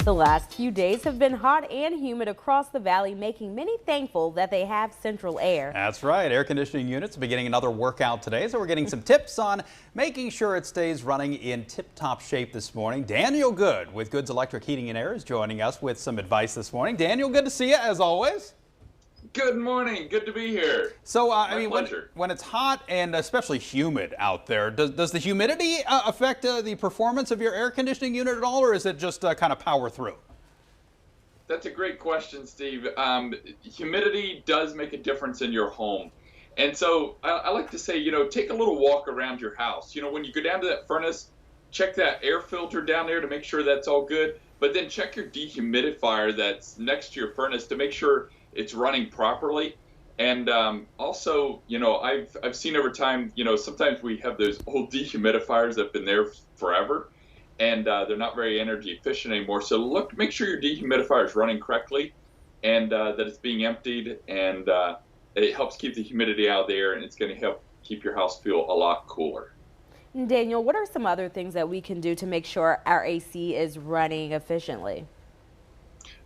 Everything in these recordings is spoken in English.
The last few days have been hot and humid across the valley, making many thankful that they have central air. That's right. Air conditioning units are beginning another workout today, so we're getting some tips on making sure it stays running in tip-top shape this morning. Daniel Good with Good's Electric Heating and Air is joining us with some advice this morning. Daniel, good to see you as always. Good morning. Good to be here. So, Pleasure. when it's hot and especially humid out there, does the humidity affect the performance of your air conditioning unit at all, or is it just kind of power through? That's a great question, Steve. Humidity does make a difference in your home. And so I like to say, take a little walk around your house. When you go down to that furnace, check that air filter down there to make sure that's all good. But then check your dehumidifier that's next to your furnace to make sure it's running properly. And also, I've seen over time, sometimes we have those old dehumidifiers that have been there forever, and they're not very energy efficient anymore. So make sure your dehumidifier is running correctly, and that it's being emptied, and it helps keep the humidity out of the air, and it's going to help keep your house feel a lot cooler. Daniel, what are some other things that we can do to make sure our AC is running efficiently?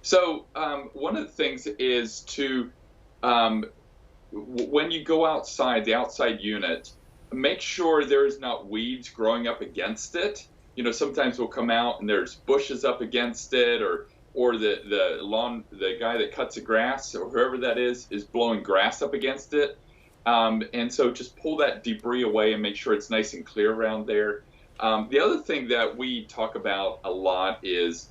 So one of the things is to, when you go outside, the outside unit, make sure there's not weeds growing up against it. Sometimes we'll come out and there's bushes up against it, or the guy that cuts the grass or whoever that is blowing grass up against it. And so just pull that debris away and make sure it's nice and clear around there. The other thing that we talk about a lot is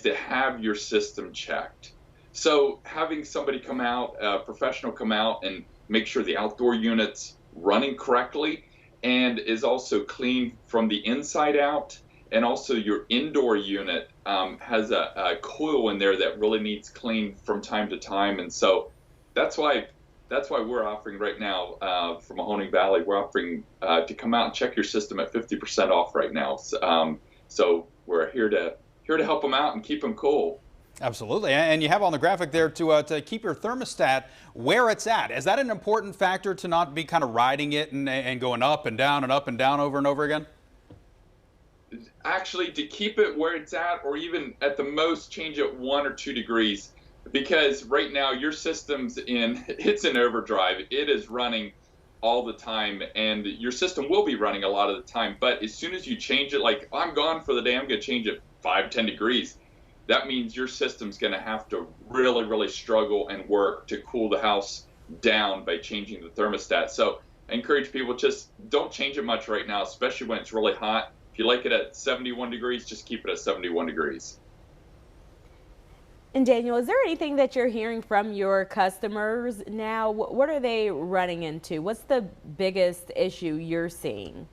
to have your system checked. So having somebody come out, a professional come out and make sure the outdoor unit's running correctly and is also clean from the inside out. And also your indoor unit has a coil in there that really needs cleaned from time to time. And so that's why we're offering right now from Mahoning Valley, we're offering to come out and check your system at 50% off right now. So we're here to help them out and keep them cool. Absolutely, and you have on the graphic there to keep your thermostat where it's at. Is that an important factor to not be kind of riding it and going up and down over and over again? Actually, to keep it where it's at, or even at the most change it 1 or 2 degrees, because right now your system's it's in overdrive. It is running all the time, and your system will be running a lot of the time. But as soon as you change it, like I'm gone for the day, I'm going to change it 5-10 degrees. That means your system's going to have to really, really struggle and work to cool the house down by changing the thermostat. So I encourage people, just don't change it much right now, especially when it's really hot. If you like it at 71 degrees, just keep it at 71 degrees. And Daniel, is there anything that you're hearing from your customers now? What are they running into? What's the biggest issue you're seeing?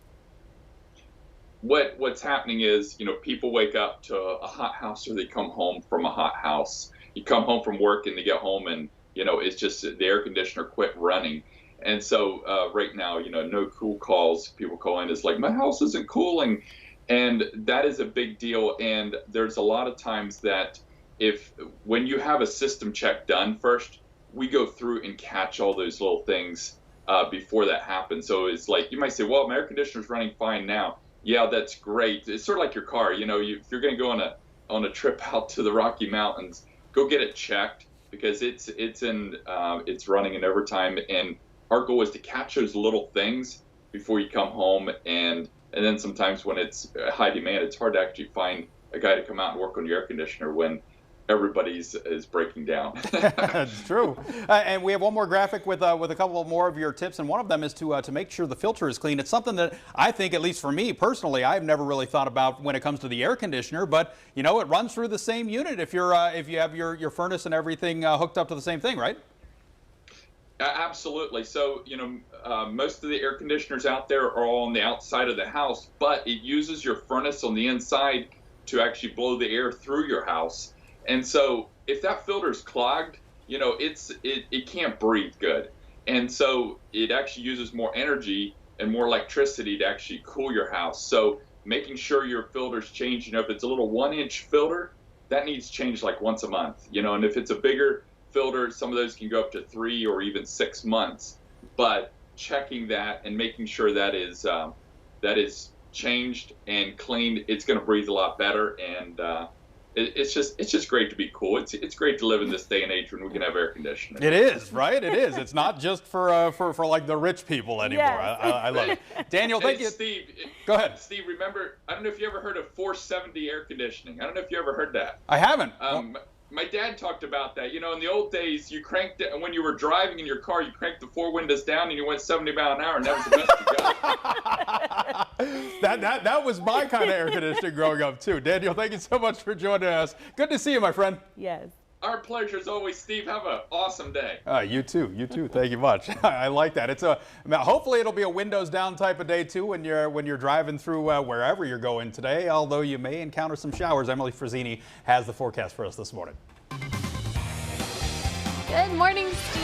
What's happening is, people wake up to a hot house, or they come home from a hot house. You come home from work and they get home and, it's just the air conditioner quit running. And so right now, no cool calls. People call in, it's like, my house isn't cooling. And that is a big deal. And there's a lot of times that when you have a system check done first, we go through and catch all those little things before that happens. So it's like, you might say, well, my air conditioner's running fine now. Yeah, that's great. It's sort of like your car. If you're going to go on a trip out to the Rocky Mountains, go get it checked, because it's running in overtime. And our goal is to catch those little things before you come home. And then sometimes when it's high demand, it's hard to actually find a guy to come out and work on your air conditioner when everybody's is breaking down. That's true. And we have one more graphic with a couple more of your tips, and one of them is to make sure the filter is clean. It's something that I think, at least for me personally, I've never really thought about when it comes to the air conditioner. But it runs through the same unit if you have your furnace and everything hooked up to the same thing, right? Absolutely. So most of the air conditioners out there are all on the outside of the house, but it uses your furnace on the inside to actually blow the air through your house. And so if that filter is clogged, it can't breathe good. And so it actually uses more energy and more electricity to actually cool your house. So making sure your filter's changed, if it's a little 1-inch filter, that needs changed like once a month, and if it's a bigger filter, some of those can go up to 3 or even 6 months. But checking that and making sure that is changed and cleaned, it's going to breathe a lot better, and it's just great to be cool. It's great to live in this day and age when we can have air conditioning. It is, right? It is. It's not just for like the rich people anymore. Yes. I love it. Daniel, thank you. Steve, go ahead. Steve, remember, I don't know if you ever heard of 470 air conditioning. I don't know if you ever heard that. I haven't. My dad talked about that. You know, in the old days, you cranked it, and when you were driving in your car, you cranked the 4 windows down and you went 70 miles an hour, and that was the best you got. That was my kind of air conditioning growing up, too. Daniel, thank you so much for joining us. Good to see you, my friend. Yes. Our pleasure as always, Steve. Have an awesome day. You too. You too. Thank you much. I like that. Hopefully it'll be a windows down type of day too when you're driving through wherever you're going today. Although you may encounter some showers. Emily Frazzini has the forecast for us this morning. Good morning, Steve.